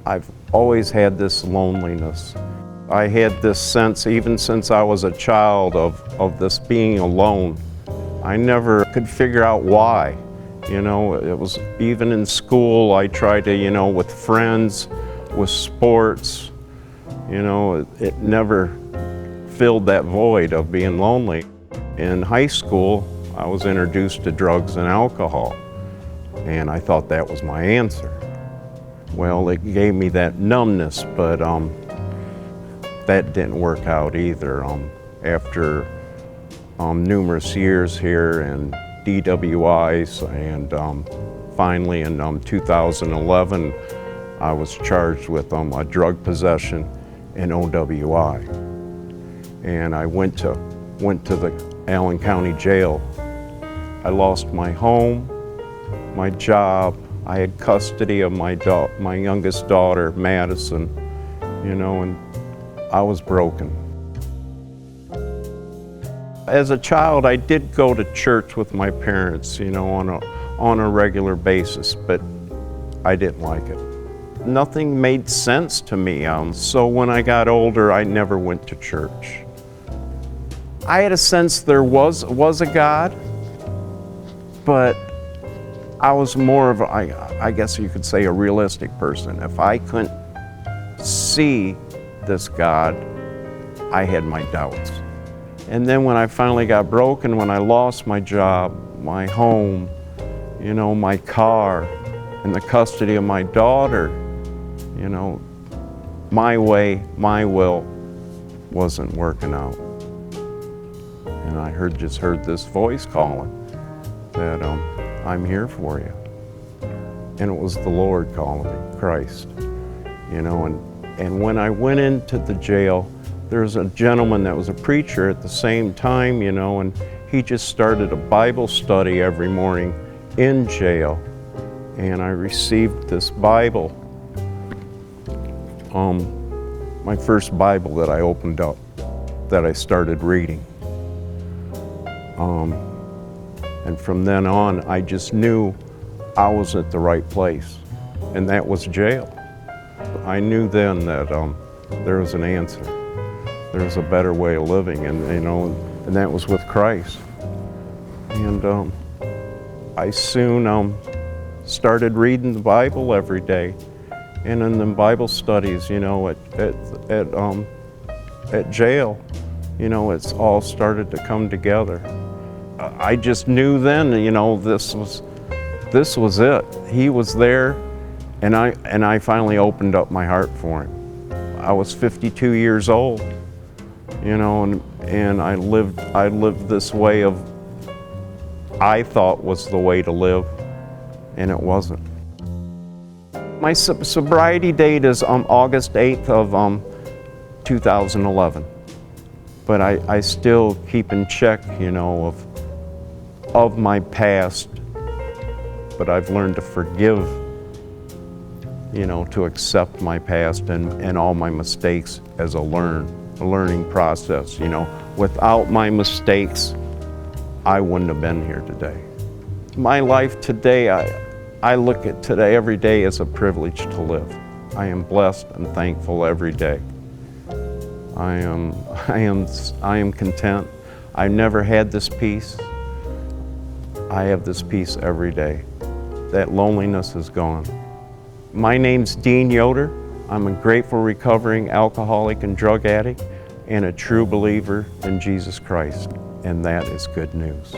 I've always had this loneliness. I had this sense, even since I was a child, of this being alone. I never could figure out why. You know, it was even in school, I tried to, you know, with friends, with sports, you know, it never filled that void of being lonely. In high school, I was introduced to drugs and alcohol, and I thought that was my answer. Well, it gave me that numbness, but that didn't work out either. After numerous years here and DWIs, and finally in 2011, I was charged with a drug possession and OWI. And I went to the Allen County Jail. I lost my home, my job. I had custody of my youngest daughter, Madison, you know, and I was broken. As a child, I did go to church with my parents, you know, on a regular basis, but I didn't like it. Nothing made sense to me. So when I got older, I never went to church. I had a sense there was a God, but I was more of I guess you could say, a realistic person. If I couldn't see this God, I had my doubts. And then when I finally got broken, when I lost my job, my home, you know, my car, and the custody of my daughter, you know, my way, my will wasn't working out. And I just heard this voice calling that I'm here for you. And it was the Lord calling me, Christ. You know, and when I went into the jail, there was a gentleman that was a preacher at the same time, you know, and he just started a Bible study every morning in jail. And I received this Bible, my first Bible that I opened up, that I started reading. And from then on, I just knew I was at the right place, and that was jail. I knew then that there was an answer. There was a better way of living, and you know, and that was with Christ. And I soon started reading the Bible every day, and in the Bible studies, you know, at jail, you know, it's all started to come together. I just knew then, you know, this was it. He was there, and I finally opened up my heart for him. I was 52 years old, you know, and I lived this way of, I thought was the way to live, and it wasn't. My sobriety date is August 8th of 2011, but I still keep in check, you know, of my past, but I've learned to forgive, you know, to accept my past and all my mistakes as a learning process, you know. Without my mistakes, I wouldn't have been here today. My life today, I look at today every day as a privilege to live. I am blessed and thankful every day. I am content. I've never had this peace. I have this peace every day. That loneliness is gone. My name's Dean Yoder. I'm a grateful recovering alcoholic and drug addict and a true believer in Jesus Christ, and that is good news.